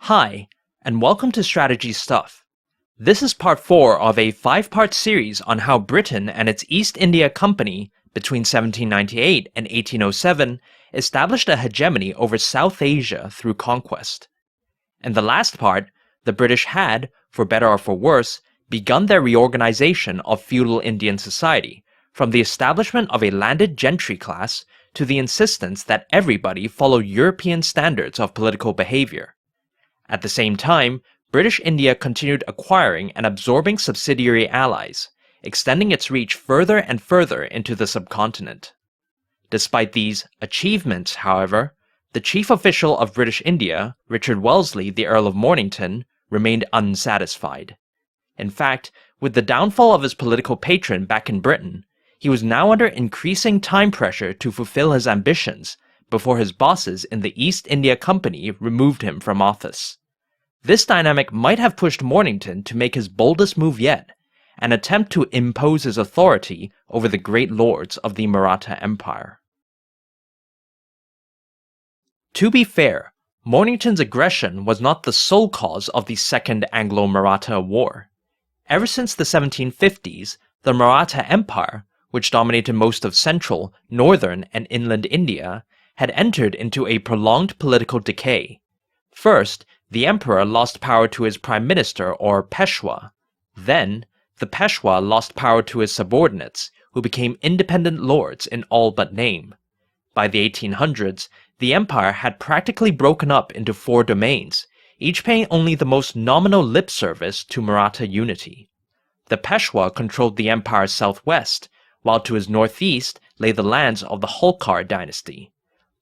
Hi, and welcome to Strategy Stuff. This is part 4 of a 5-part series on how Britain and its East India Company between 1798 and 1807 established a hegemony over South Asia through conquest. In the last part, the British had, for better or for worse, begun their reorganization of feudal Indian society, from the establishment of a landed gentry class to the insistence that everybody follow European standards of political behavior. At the same time, British India continued acquiring and absorbing subsidiary allies, extending its reach further and further into the subcontinent. Despite these achievements, however, the chief official of British India, Richard Wellesley, the Earl of Mornington, remained unsatisfied. In fact, with the downfall of his political patron back in Britain, he was now under increasing time pressure to fulfill his ambitions before his bosses in the East India Company removed him from office. This dynamic might have pushed Mornington to make his boldest move yet, an attempt to impose his authority over the great lords of the Maratha Empire. To be fair, Mornington's aggression was not the sole cause of the Second Anglo-Maratha War. Ever since the 1750s, the Maratha Empire, which dominated most of central, northern, and inland India, had entered into a prolonged political decay. First, the emperor lost power to his prime minister or Peshwa. Then, the Peshwa lost power to his subordinates, who became independent lords in all but name. By the 1800s, the empire had practically broken up into 4 domains, each paying only the most nominal lip service to Maratha unity. The Peshwa controlled the empire's southwest, while to his northeast lay the lands of the Holkar dynasty.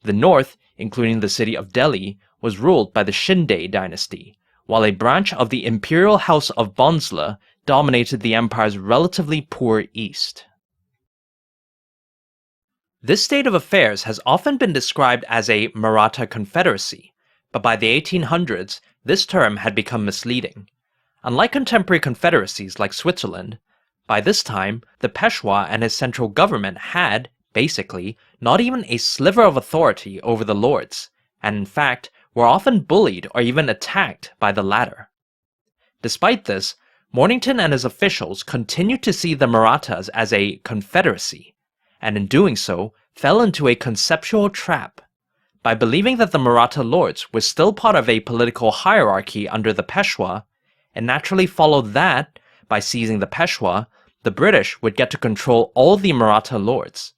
The north, including the city of Delhi, was ruled by the Shinde dynasty, while a branch of the imperial house of Bhonsle dominated the empire's relatively poor east. This state of affairs has often been described as a Maratha confederacy, but by the 1800s, this term had become misleading. Unlike contemporary confederacies like Switzerland, by this time, the Peshwa and his central government had, basically, not even a sliver of authority over the lords, and in fact, were often bullied or even attacked by the latter. Despite this, Mornington and his officials continued to see the Marathas as a confederacy, and in doing so, fell into a conceptual trap. By believing that the Maratha lords were still part of a political hierarchy under the Peshwa, it naturally followed that, by seizing the Peshwa, the British would get to control all the Maratha lords.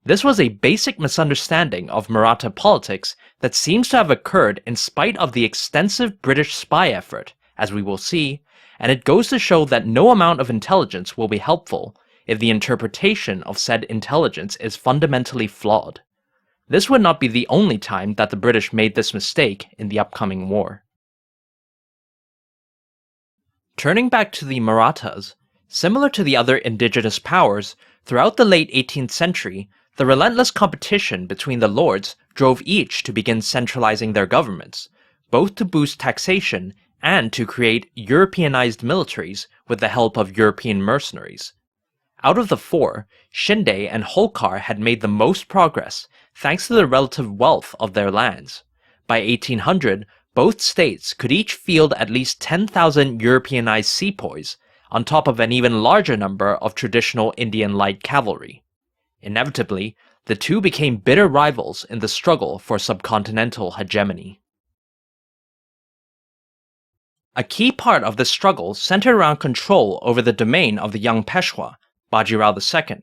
This was a basic misunderstanding of Maratha politics that seems to have occurred in spite of the extensive British spy effort, as we will see, and it goes to show that no amount of intelligence will be helpful if the interpretation of said intelligence is fundamentally flawed. This would not be the only time that the British made this mistake in the upcoming war. Turning back to the Marathas, similar to the other indigenous powers, throughout the late 18th century, the relentless competition between the lords drove each to begin centralizing their governments, both to boost taxation and to create Europeanized militaries with the help of European mercenaries. Out of the 4, Shinde and Holkar had made the most progress thanks to the relative wealth of their lands. By 1800, both states could each field at least 10,000 Europeanized sepoys, on top of an even larger number of traditional Indian light cavalry. Inevitably, the two became bitter rivals in the struggle for subcontinental hegemony. A key part of this struggle centered around control over the domain of the young Peshwa, Bajirao II.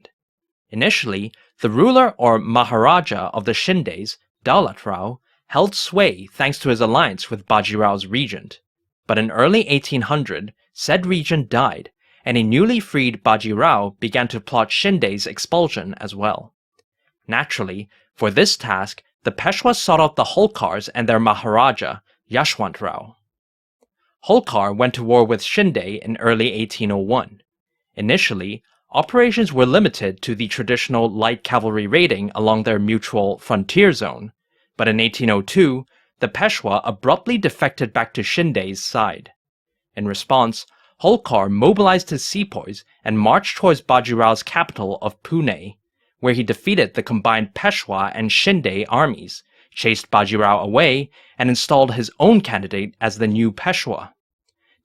Initially, the ruler or Maharaja of the Shindes, Daulat Rao, held sway thanks to his alliance with Bajirao's regent. But in early 1800, said regent died, and a newly freed Bajirao began to plot Shinde's expulsion as well. Naturally, for this task, the Peshwa sought out the Holkars and their Maharaja, Yashwant Rao. Holkar went to war with Shinde in early 1801. Initially, operations were limited to the traditional light cavalry raiding along their mutual frontier zone, but in 1802, the Peshwa abruptly defected back to Shinde's side. In response, Holkar mobilized his sepoys and marched towards Bajirao's capital of Pune, where he defeated the combined Peshwa and Shinde armies, chased Bajirao away, and installed his own candidate as the new Peshwa.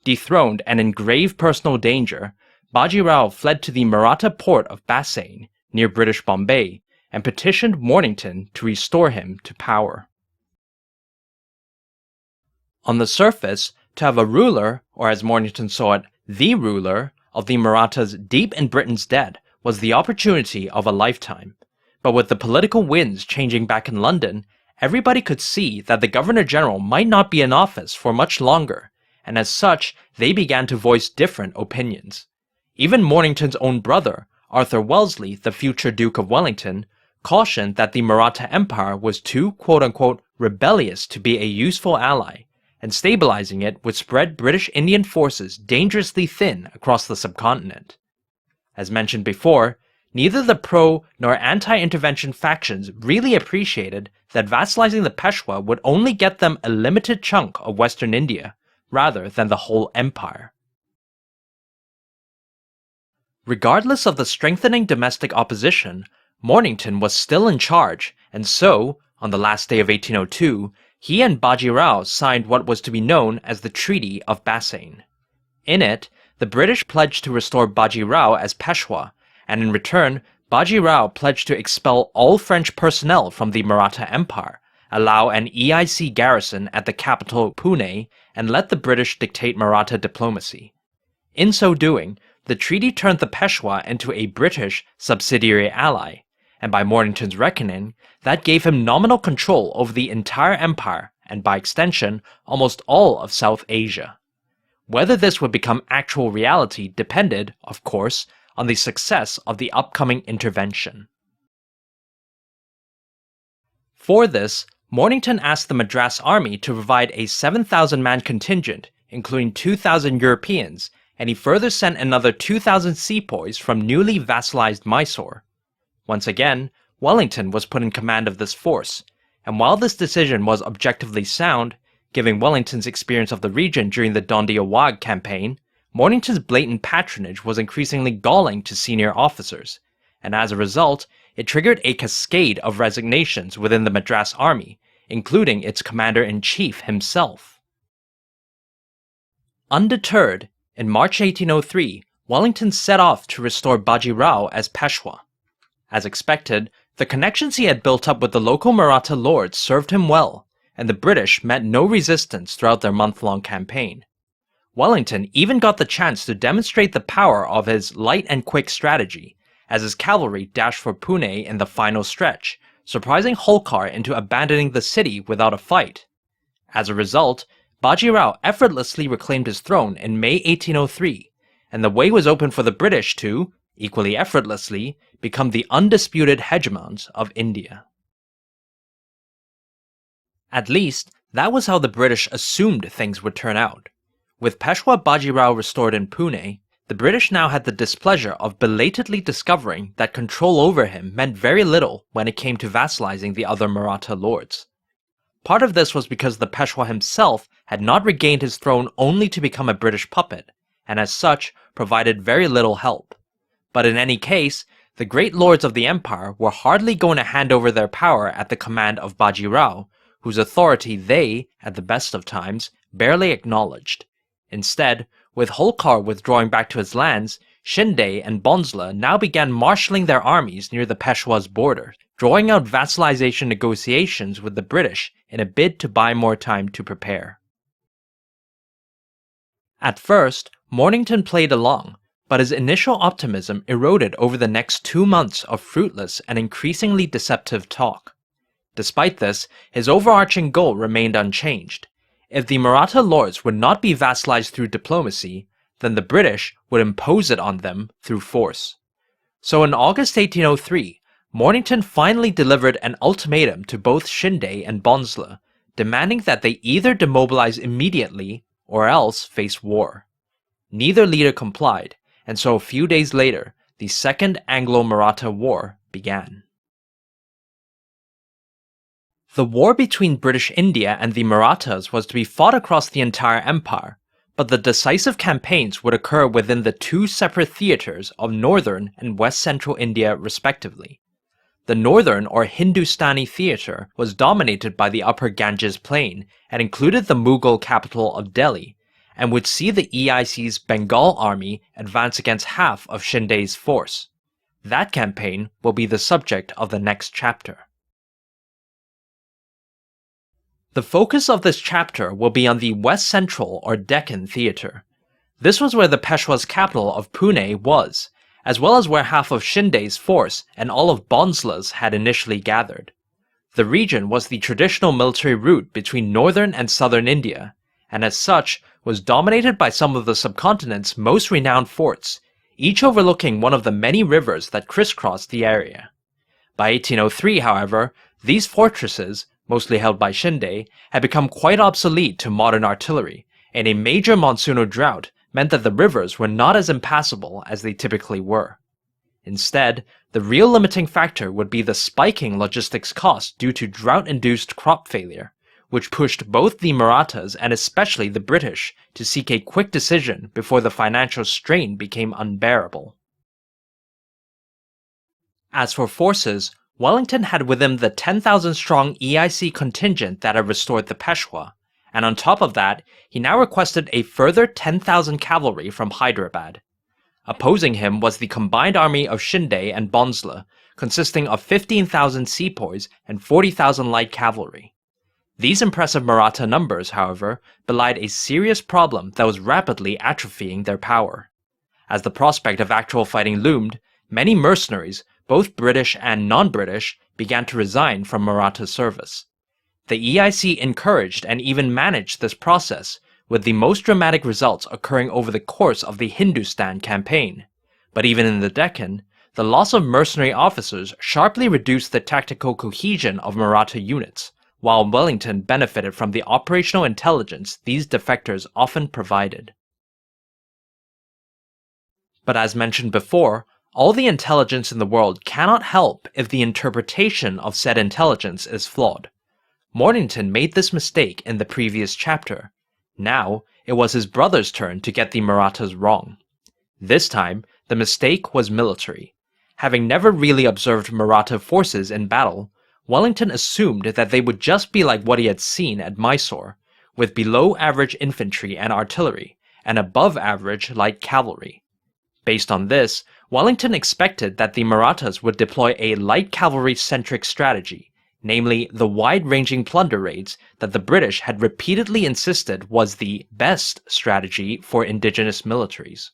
Dethroned and in grave personal danger, Bajirao fled to the Maratha port of Bassein, near British Bombay, and petitioned Mornington to restore him to power. On the surface, to have a ruler, or as Mornington saw it, the ruler, of the Marathas deep in Britain's debt was the opportunity of a lifetime. But with the political winds changing back in London, everybody could see that the Governor-General might not be in office for much longer, and as such, they began to voice different opinions. Even Mornington's own brother, Arthur Wellesley, the future Duke of Wellington, cautioned that the Maratha Empire was too quote-unquote rebellious to be a useful ally, and stabilizing it would spread British Indian forces dangerously thin across the subcontinent. As mentioned before, neither the pro nor anti-intervention factions really appreciated that vassalizing the Peshwa would only get them a limited chunk of Western India, rather than the whole empire. Regardless of the strengthening domestic opposition, Mornington was still in charge, and so, on the last day of 1802, he and Bajirao signed what was to be known as the Treaty of Bassein. In it, the British pledged to restore Bajirao as Peshwa, and in return, Bajirao pledged to expel all French personnel from the Maratha Empire, allow an EIC garrison at the capital Pune, and let the British dictate Maratha diplomacy. In so doing, the treaty turned the Peshwa into a British subsidiary ally, and by Mornington's reckoning, that gave him nominal control over the entire empire and by extension, almost all of South Asia. Whether this would become actual reality depended, of course, on the success of the upcoming intervention. For this, Mornington asked the Madras army to provide a 7,000-man contingent, including 2,000 Europeans, and he further sent another 2,000 sepoys from newly vassalized Mysore. Once again, Wellington was put in command of this force, and while this decision was objectively sound, given Wellington's experience of the region during the Dhondi Awag campaign, Mornington's blatant patronage was increasingly galling to senior officers, and as a result, it triggered a cascade of resignations within the Madras army, including its commander-in-chief himself. Undeterred, in March 1803, Wellington set off to restore Bajirao as Peshwa. As expected, the connections he had built up with the local Maratha lords served him well, and the British met no resistance throughout their month-long campaign. Wellington even got the chance to demonstrate the power of his light and quick strategy, as his cavalry dashed for Pune in the final stretch, surprising Holkar into abandoning the city without a fight. As a result, Bajirao effortlessly reclaimed his throne in May 1803, and the way was open for the British to, equally effortlessly, become the undisputed hegemons of India. At least, that was how the British assumed things would turn out. With Peshwa Bajirao restored in Pune, the British now had the displeasure of belatedly discovering that control over him meant very little when it came to vassalizing the other Maratha lords. Part of this was because the Peshwa himself had not regained his throne only to become a British puppet, and as such provided very little help. But in any case, the great lords of the empire were hardly going to hand over their power at the command of Bajirao, whose authority they, at the best of times, barely acknowledged. Instead, with Holkar withdrawing back to his lands, Shinde and Bhonsle now began marshalling their armies near the Peshwa's border, drawing out vassalization negotiations with the British in a bid to buy more time to prepare. At first, Mornington played along, but his initial optimism eroded over the next 2 months of fruitless and increasingly deceptive talk. Despite this, his overarching goal remained unchanged. If the Maratha lords would not be vassalized through diplomacy, then the British would impose it on them through force. So in August 1803, Mornington finally delivered an ultimatum to both Shinde and Bhonsle, demanding that they either demobilize immediately or else face war. Neither leader complied, and so a few days later, the Second Anglo-Maratha War began. The war between British India and the Marathas was to be fought across the entire empire, but the decisive campaigns would occur within the 2 separate theatres of northern and west-central India respectively. The northern or Hindustani theatre was dominated by the upper Ganges plain and included the Mughal capital of Delhi, and would see the EIC's Bengal army advance against half of Shinde's force. That campaign will be the subject of the next chapter. The focus of this chapter will be on the West Central or Deccan theatre. This was where the Peshwa's capital of Pune was, as well as where half of Shinde's force and all of Bhonsle's had initially gathered. The region was the traditional military route between northern and southern India, and as such was dominated by some of the subcontinent's most renowned forts, each overlooking one of the many rivers that crisscrossed the area. By 1803, however, these fortresses, mostly held by Shinde, had become quite obsolete to modern artillery, and a major monsoonal drought meant that the rivers were not as impassable as they typically were. Instead, the real limiting factor would be the spiking logistics costs due to drought-induced crop failure, which pushed both the Marathas and especially the British to seek a quick decision before the financial strain became unbearable. As for forces, Wellington had with him the 10,000-strong EIC contingent that had restored the Peshwa, and on top of that, he now requested a further 10,000 cavalry from Hyderabad. Opposing him was the combined army of Shinde and Bhonsle, consisting of 15,000 sepoys and 40,000 light cavalry. These impressive Maratha numbers, however, belied a serious problem that was rapidly atrophying their power. As the prospect of actual fighting loomed, many mercenaries, both British and non-British, began to resign from Maratha service. The EIC encouraged and even managed this process, with the most dramatic results occurring over the course of the Hindustan campaign. But even in the Deccan, the loss of mercenary officers sharply reduced the tactical cohesion of Maratha units, while Wellington benefited from the operational intelligence these defectors often provided. But as mentioned before, all the intelligence in the world cannot help if the interpretation of said intelligence is flawed. Mornington made this mistake in the previous chapter. Now, it was his brother's turn to get the Marathas wrong. This time, the mistake was military. Having never really observed Maratha forces in battle, Wellington assumed that they would just be like what he had seen at Mysore, with below-average infantry and artillery, and above-average light cavalry. Based on this, Wellington expected that the Marathas would deploy a light cavalry-centric strategy, namely the wide-ranging plunder raids that the British had repeatedly insisted was the best strategy for indigenous militaries.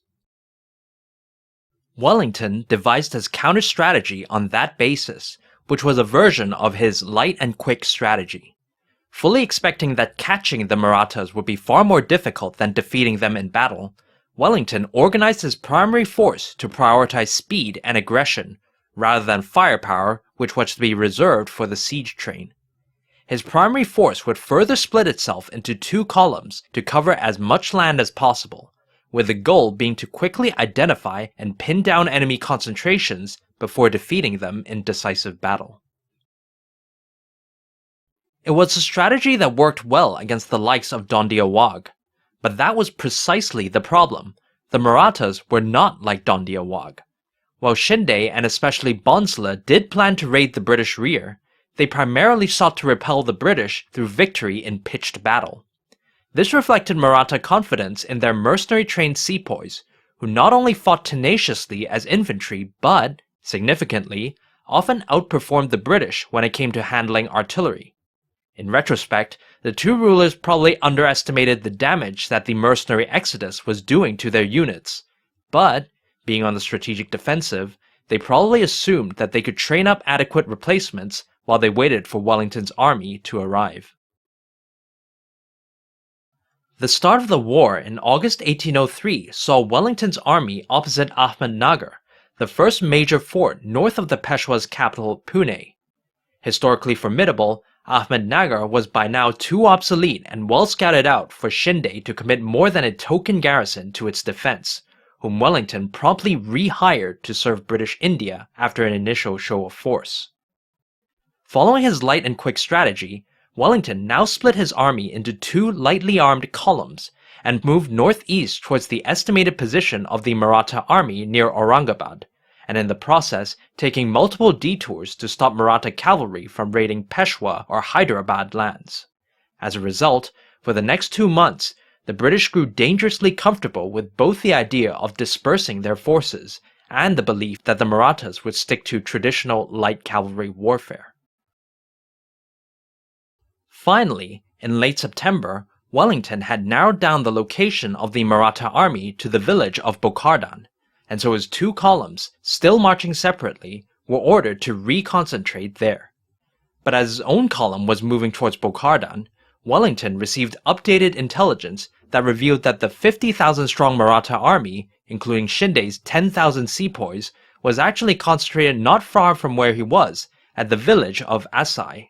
Wellington devised his counter-strategy on that basis, which was a version of his light and quick strategy. Fully expecting that catching the Marathas would be far more difficult than defeating them in battle, Wellington organized his primary force to prioritize speed and aggression, rather than firepower, which was to be reserved for the siege train. His primary force would further split itself into two columns to cover as much land as possible, with the goal being to quickly identify and pin down enemy concentrations before defeating them in decisive battle. It was a strategy that worked well against the likes of Dondi Awag, but that was precisely the problem. The Marathas were not like Dondi Awag. While Shinde and especially Bhonsle did plan to raid the British rear, they primarily sought to repel the British through victory in pitched battle. This reflected Maratha confidence in their mercenary-trained sepoys, who not only fought tenaciously as infantry but, significantly, often outperformed the British when it came to handling artillery. In retrospect, the two rulers probably underestimated the damage that the mercenary exodus was doing to their units, but, being on the strategic defensive, they probably assumed that they could train up adequate replacements while they waited for Wellington's army to arrive. The start of the war in August 1803 saw Wellington's army opposite Ahmednagar, the first major fort north of the Peshwa's capital Pune. Historically formidable, Ahmednagar was by now too obsolete and well scouted out for Shinde to commit more than a token garrison to its defense, whom Wellington promptly rehired to serve British India after an initial show of force. Following his light and quick strategy, Wellington now split his army into two lightly armed columns and moved northeast towards the estimated position of the Maratha army near Aurangabad, and in the process taking multiple detours to stop Maratha cavalry from raiding Peshwa or Hyderabad lands. As a result, for the next 2 months, the British grew dangerously comfortable with both the idea of dispersing their forces and the belief that the Marathas would stick to traditional light cavalry warfare. Finally, in late September, Wellington had narrowed down the location of the Maratha army to the village of Bokhardan, and so his 2 columns, still marching separately, were ordered to reconcentrate there. But as his own column was moving towards Bokhardan, Wellington received updated intelligence that revealed that the 50,000-strong Maratha army, including Shinde's 10,000 sepoys, was actually concentrated not far from where he was, at the village of Assaye.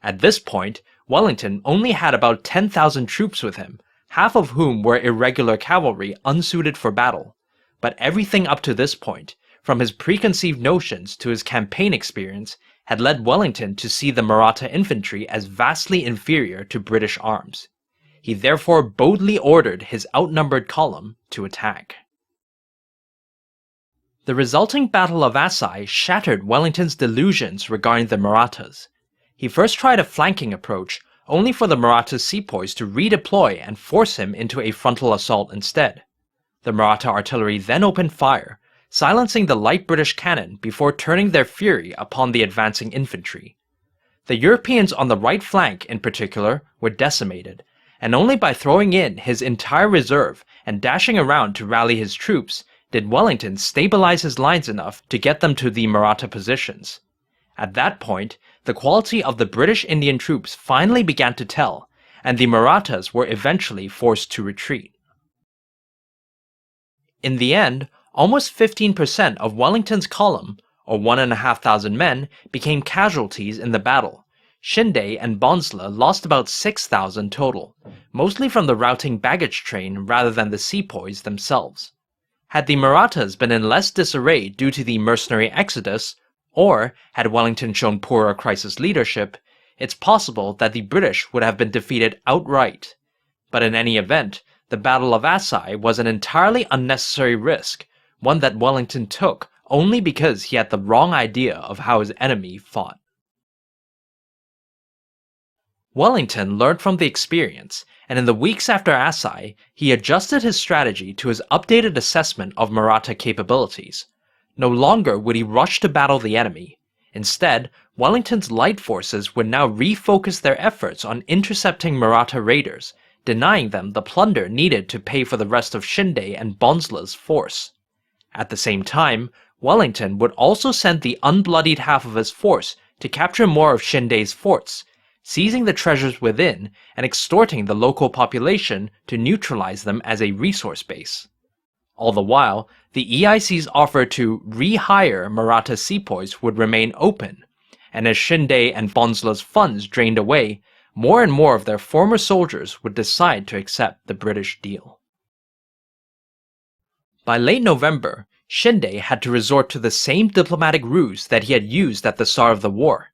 At this point, Wellington only had about 10,000 troops with him, half of whom were irregular cavalry unsuited for battle. But everything up to this point, from his preconceived notions to his campaign experience, had led Wellington to see the Maratha infantry as vastly inferior to British arms. He therefore boldly ordered his outnumbered column to attack. The resulting Battle of Assaye shattered Wellington's delusions regarding the Marathas. He first tried a flanking approach, only for the Maratha sepoys to redeploy and force him into a frontal assault instead. The Maratha artillery then opened fire, silencing the light British cannon before turning their fury upon the advancing infantry. The Europeans on the right flank, in particular, were decimated, and only by throwing in his entire reserve and dashing around to rally his troops did Wellington stabilize his lines enough to get them to the Maratha positions. At that point, the quality of the British Indian troops finally began to tell, and the Marathas were eventually forced to retreat. In the end, almost 15% of Wellington's column, or 1,500 men, became casualties in the battle. Shinde and Bhonsle lost about 6,000 total, mostly from the routing baggage train rather than the sepoys themselves. Had the Marathas been in less disarray due to the mercenary exodus, or had Wellington shown poorer crisis leadership, it's possible that the British would have been defeated outright. But in any event, the Battle of Assaye was an entirely unnecessary risk, one that Wellington took only because he had the wrong idea of how his enemy fought. Wellington learned from the experience, and in the weeks after Assaye, he adjusted his strategy to his updated assessment of Maratha capabilities. No longer would he rush to battle the enemy. Instead, Wellington's light forces would now refocus their efforts on intercepting Maratha raiders, denying them the plunder needed to pay for the rest of Shinde and Bhonsle's force. At the same time, Wellington would also send the unbloodied half of his force to capture more of Shinde's forts, seizing the treasures within and extorting the local population to neutralize them as a resource base. All the while, the EIC's offer to rehire Maratha sepoys would remain open, and as Shinde and Bhonsle's funds drained away, more and more of their former soldiers would decide to accept the British deal. By late November, Shinde had to resort to the same diplomatic ruse that he had used at the start of the war.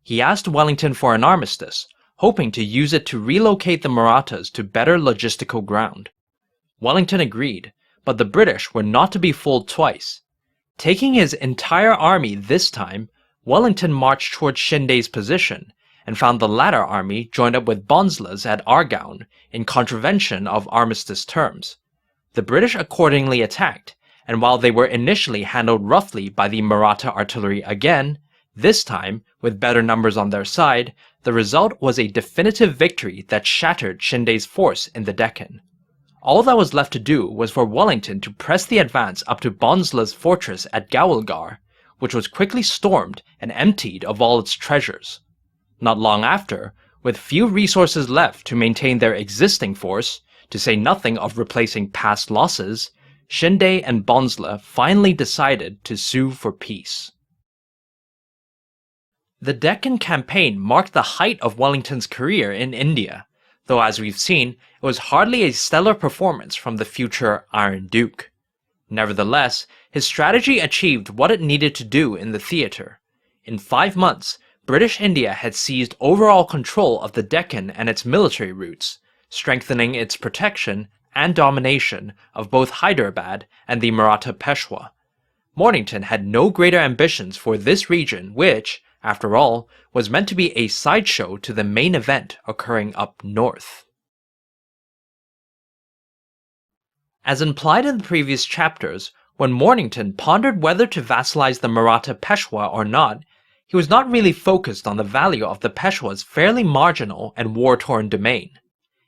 He asked Wellington for an armistice, hoping to use it to relocate the Marathas to better logistical ground. Wellington agreed, but the British were not to be fooled twice. Taking his entire army this time, Wellington marched towards Shinde's position, and found the latter army joined up with Bhonsle's at Argaon in contravention of armistice terms. The British accordingly attacked, and while they were initially handled roughly by the Maratha artillery again, this time, with better numbers on their side, the result was a definitive victory that shattered Shinde's force in the Deccan. All that was left to do was for Wellington to press the advance up to Bhonsle's fortress at Gawalgar, which was quickly stormed and emptied of all its treasures. Not long after, with few resources left to maintain their existing force, to say nothing of replacing past losses, Shinde and Bhonsle finally decided to sue for peace. The Deccan campaign marked the height of Wellington's career in India, though as we've seen, it was hardly a stellar performance from the future Iron Duke. Nevertheless, his strategy achieved what it needed to do in the theater. In 5 months, British India had seized overall control of the Deccan and its military routes, strengthening its protection and domination of both Hyderabad and the Maratha Peshwa. Mornington had no greater ambitions for this region which, after all, was meant to be a sideshow to the main event occurring up north. As implied in the previous chapters, when Mornington pondered whether to vassalize the Maratha Peshwa or not, he was not really focused on the value of the Peshwa's fairly marginal and war-torn domain.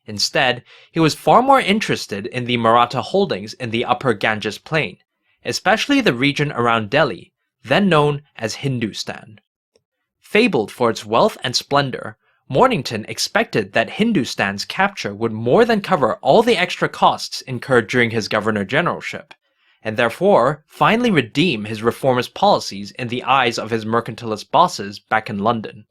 Instead, he was far more interested in the Maratha holdings in the upper Ganges plain, especially the region around Delhi, then known as Hindustan. Fabled for its wealth and splendor, Mornington expected that Hindustan's capture would more than cover all the extra costs incurred during his governor-generalship, and therefore finally redeem his reformist policies in the eyes of his mercantilist bosses back in London.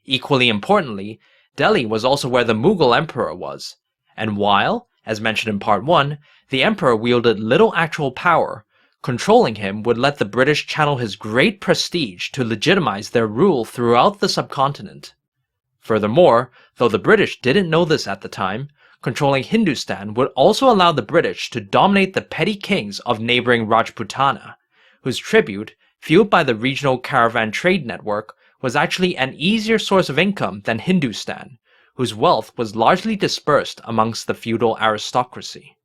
Equally importantly, Delhi was also where the Mughal Emperor was, and while, as mentioned in Part 1, the Emperor wielded little actual power, controlling him would let the British channel his great prestige to legitimize their rule throughout the subcontinent. Furthermore, though the British didn't know this at the time, controlling Hindustan would also allow the British to dominate the petty kings of neighboring Rajputana, whose tribute, fueled by the regional caravan trade network, was actually an easier source of income than Hindustan, whose wealth was largely dispersed amongst the feudal aristocracy.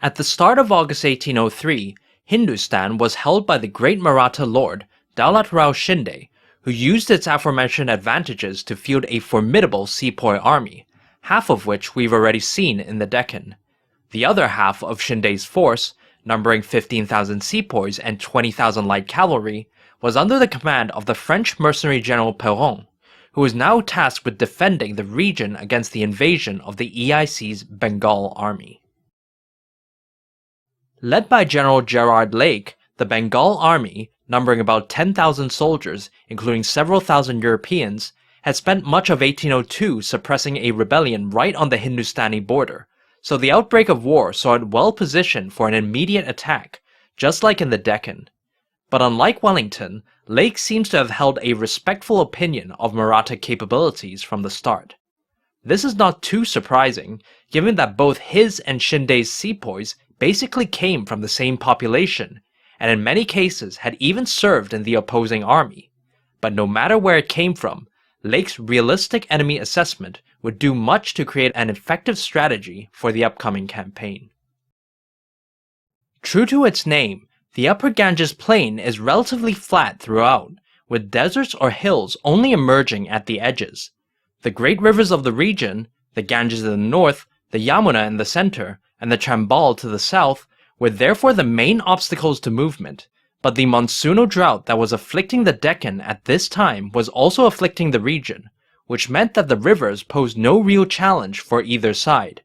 At the start of August 1803, Hindustan was held by the great Maratha lord, Daulat Rao Shinde, who used its aforementioned advantages to field a formidable sepoy army, half of which we've already seen in the Deccan. The other half of Shinde's force, numbering 15,000 sepoys and 20,000 light cavalry, was under the command of the French mercenary general Perron, who was now tasked with defending the region against the invasion of the EIC's Bengal army. Led by General Gerard Lake, the Bengal army, numbering about 10,000 soldiers, including several thousand Europeans, had spent much of 1802 suppressing a rebellion right on the Hindustani border, so the outbreak of war saw it well positioned for an immediate attack, just like in the Deccan. But unlike Wellington, Lake seems to have held a respectful opinion of Maratha capabilities from the start. This is not too surprising, given that both his and Shinde's sepoys basically came from the same population, and in many cases had even served in the opposing army. But no matter where it came from, Lake's realistic enemy assessment would do much to create an effective strategy for the upcoming campaign. True to its name, the Upper Ganges Plain is relatively flat throughout, with deserts or hills only emerging at the edges. The great rivers of the region, the Ganges in the north, the Yamuna in the center, and the Chambal to the south, were therefore the main obstacles to movement, but the monsoonal drought that was afflicting the Deccan at this time was also afflicting the region, which meant that the rivers posed no real challenge for either side.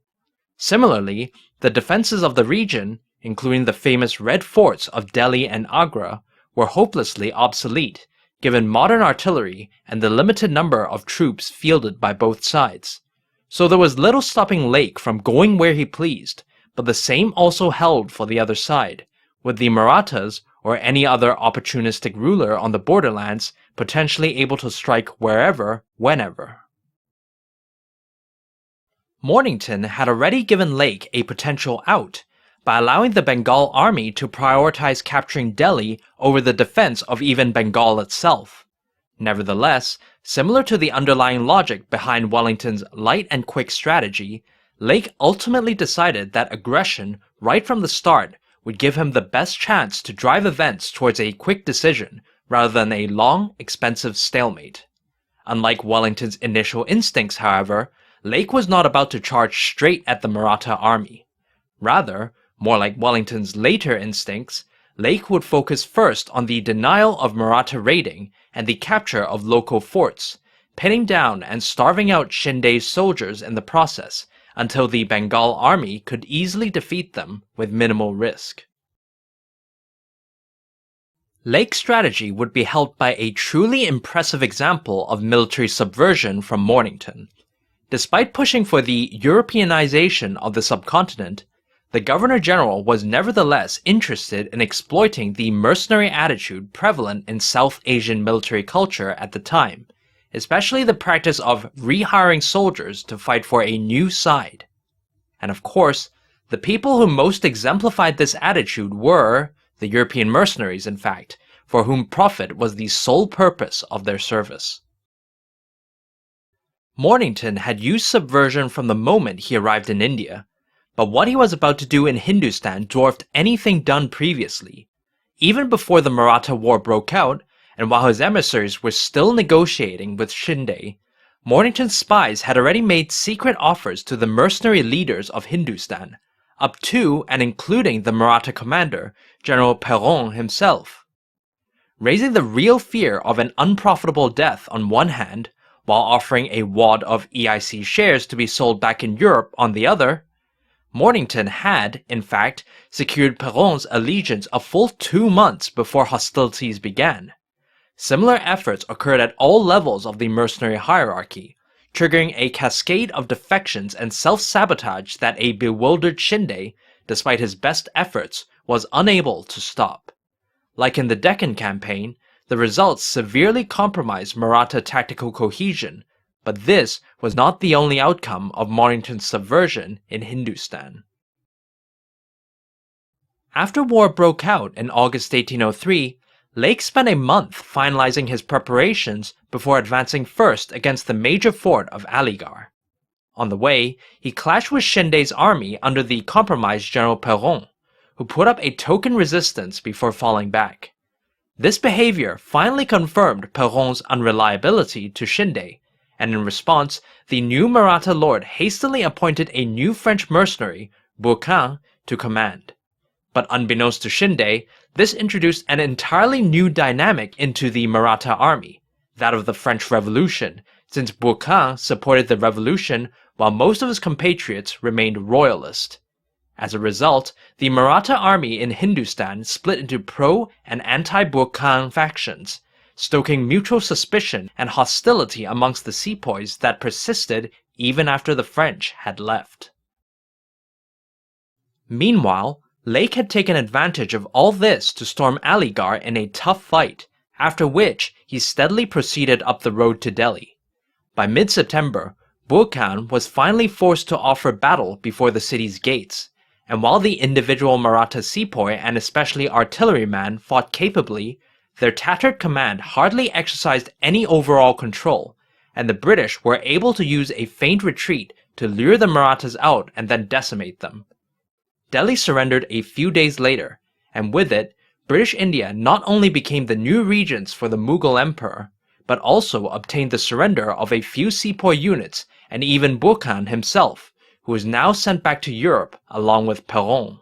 Similarly, the defenses of the region, including the famous Red Forts of Delhi and Agra, were hopelessly obsolete, given modern artillery and the limited number of troops fielded by both sides. So there was little stopping Lake from going where he pleased, but the same also held for the other side, with the Marathas or any other opportunistic ruler on the borderlands potentially able to strike wherever, whenever. Mornington had already given Lake a potential out by allowing the Bengal army to prioritize capturing Delhi over the defense of even Bengal itself. Nevertheless, similar to the underlying logic behind Wellington's light and quick strategy, Lake ultimately decided that aggression right from the start would give him the best chance to drive events towards a quick decision rather than a long, expensive stalemate. Unlike Wellington's initial instincts, however, Lake was not about to charge straight at the Maratha army. Rather, more like Wellington's later instincts, Lake would focus first on the denial of Maratha raiding and the capture of local forts, pinning down and starving out Shinde's soldiers in the process, until the Bengal army could easily defeat them with minimal risk. Lake's strategy would be helped by a truly impressive example of military subversion from Mornington. Despite pushing for the Europeanization of the subcontinent, the Governor-General was nevertheless interested in exploiting the mercenary attitude prevalent in South Asian military culture at the time, especially the practice of rehiring soldiers to fight for a new side. And of course, The people who most exemplified this attitude were the European mercenaries, in fact, for whom profit was the sole purpose of their service. Mornington had used subversion from the moment he arrived in India, but what he was about to do in Hindustan dwarfed anything done previously. Even before the Maratha War broke out, and while his emissaries were still negotiating with Shinde, Mornington's spies had already made secret offers to the mercenary leaders of Hindustan, up to and including the Maratha commander, General Peron himself. Raising the real fear of an unprofitable death on one hand, while offering a wad of EIC shares to be sold back in Europe on the other, Mornington had, in fact, secured Peron's allegiance a full 2 months before hostilities began. Similar efforts occurred at all levels of the mercenary hierarchy, triggering a cascade of defections and self-sabotage that a bewildered Shinde, despite his best efforts, was unable to stop. Like in the Deccan campaign, the results severely compromised Maratha tactical cohesion, but this was not the only outcome of Mornington's subversion in Hindustan. After war broke out in August 1803, Lake spent a month finalizing his preparations before advancing first against the major fort of Aligarh. On the way, he clashed with Shinde's army under the compromised General Peron, who put up a token resistance before falling back. This behavior finally confirmed Peron's unreliability to Shinde, and in response, the new Maratha lord hastily appointed a new French mercenary, Bourquin, to command. But unbeknownst to Shinde, this introduced an entirely new dynamic into the Maratha army, that of the French Revolution, since Bourquin supported the revolution while most of his compatriots remained royalist. As a result, the Maratha army in Hindustan split into pro- and anti-Bourquin factions, stoking mutual suspicion and hostility amongst the sepoys that persisted even after the French had left. Meanwhile, Lake had taken advantage of all this to storm Aligarh in a tough fight, after which he steadily proceeded up the road to Delhi. By mid-September, Bourquin was finally forced to offer battle before the city's gates, and while the individual Maratha sepoy and especially artilleryman fought capably, their tattered command hardly exercised any overall control, and the British were able to use a feint retreat to lure the Marathas out and then decimate them. Delhi surrendered a few days later, and with it, British India not only became the new regents for the Mughal Emperor, but also obtained the surrender of a few sepoy units and even Bourquin himself, who was now sent back to Europe along with Peron.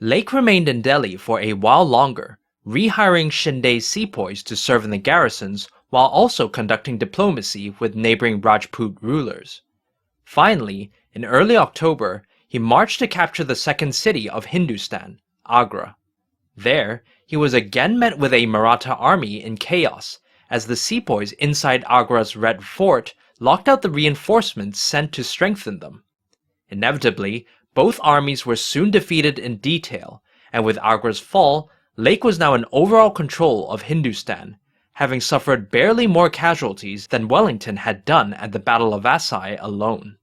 Lake remained in Delhi for a while longer, rehiring Shinde's sepoys to serve in the garrisons while also conducting diplomacy with neighboring Rajput rulers. Finally, in early October, he marched to capture the second city of Hindustan, Agra. There, he was again met with a Maratha army in chaos, as the sepoys inside Agra's Red Fort locked out the reinforcements sent to strengthen them. Inevitably, both armies were soon defeated in detail, and with Agra's fall, Lake was now in overall control of Hindustan, having suffered barely more casualties than Wellington had done at the Battle of Assaye alone.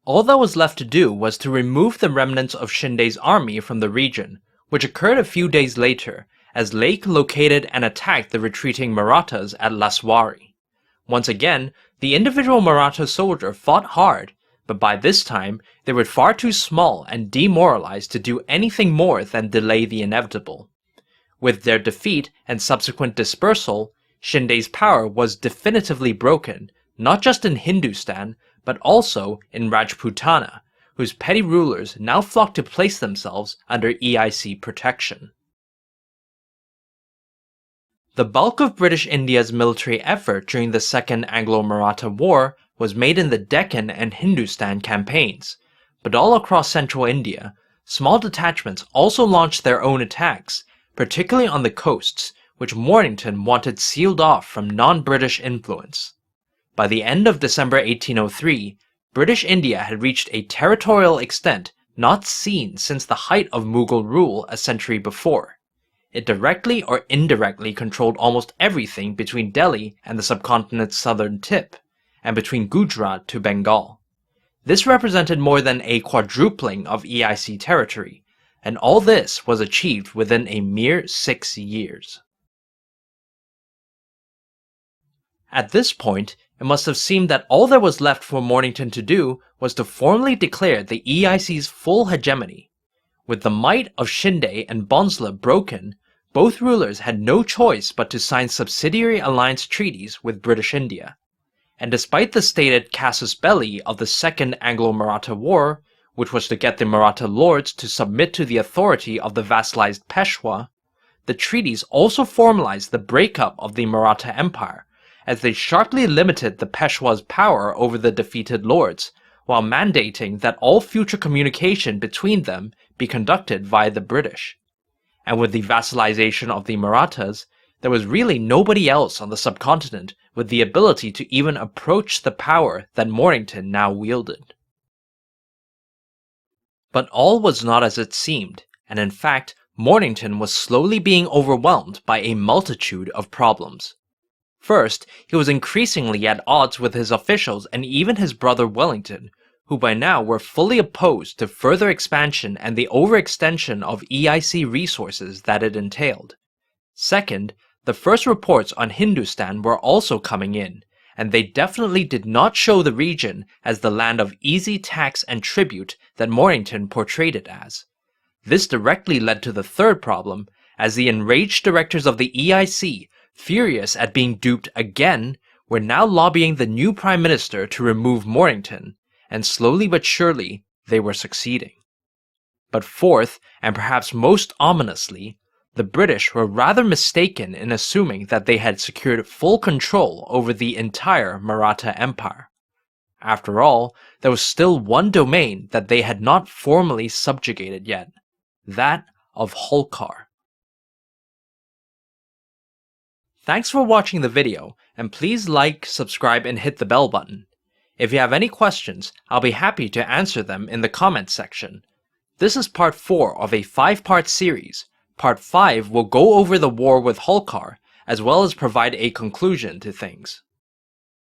All that was left to do was to remove the remnants of Shinde's army from the region, which occurred a few days later, as Lake located and attacked the retreating Marathas at Laswari. Once again, the individual Maratha soldier fought hard, but by this time they were far too small and demoralized to do anything more than delay the inevitable. With their defeat and subsequent dispersal, Shinde's power was definitively broken, not just in Hindustan, but also in Rajputana, whose petty rulers now flocked to place themselves under EIC protection. The bulk of British India's military effort during the Second Anglo-Maratha War was made in the Deccan and Hindustan campaigns, but all across central India, small detachments also launched their own attacks, particularly on the coasts, which Mornington wanted sealed off from non-British influence. By the end of December 1803, British India had reached a territorial extent not seen since the height of Mughal rule a century before. It directly or indirectly controlled almost everything between Delhi and the subcontinent's southern tip, and between Gujarat to Bengal. This represented more than a quadrupling of EIC territory, and all this was achieved within a mere 6 years. At this point, it must have seemed that all there was left for Mornington to do was to formally declare the EIC's full hegemony. With the might of Shinde and Bhonsle broken, both rulers had no choice but to sign subsidiary alliance treaties with British India. And despite the stated casus belli of the Second Anglo-Maratha War, which was to get the Maratha lords to submit to the authority of the vassalized Peshwa, the treaties also formalized the breakup of the Maratha Empire, as they sharply limited the Peshwa's power over the defeated lords, while mandating that all future communication between them be conducted via the British. And with the vassalization of the Marathas, there was really nobody else on the subcontinent with the ability to even approach the power that Mornington now wielded. But all was not as it seemed, and in fact, Mornington was slowly being overwhelmed by a multitude of problems. First, he was increasingly at odds with his officials and even his brother Wellington, who by now were fully opposed to further expansion and the overextension of EIC resources that it entailed. Second, the first reports on Hindustan were also coming in, and they definitely did not show the region as the land of easy tax and tribute that Mornington portrayed it as. This directly led to the third problem, as the enraged directors of the EIC, furious at being duped again, were now lobbying the new Prime Minister to remove Mornington, and slowly but surely they were succeeding. But fourth, and perhaps most ominously, the British were rather mistaken in assuming that they had secured full control over the entire Maratha Empire. After all, there was still one domain that they had not formally subjugated yet, that of Holkar. Thanks for watching the video, and please like, subscribe, and hit the bell button. If you have any questions, I'll be happy to answer them in the comments section. This is part 4 of a 5-part series. Part 5 will go over the war with Holkar, as well as provide a conclusion to things.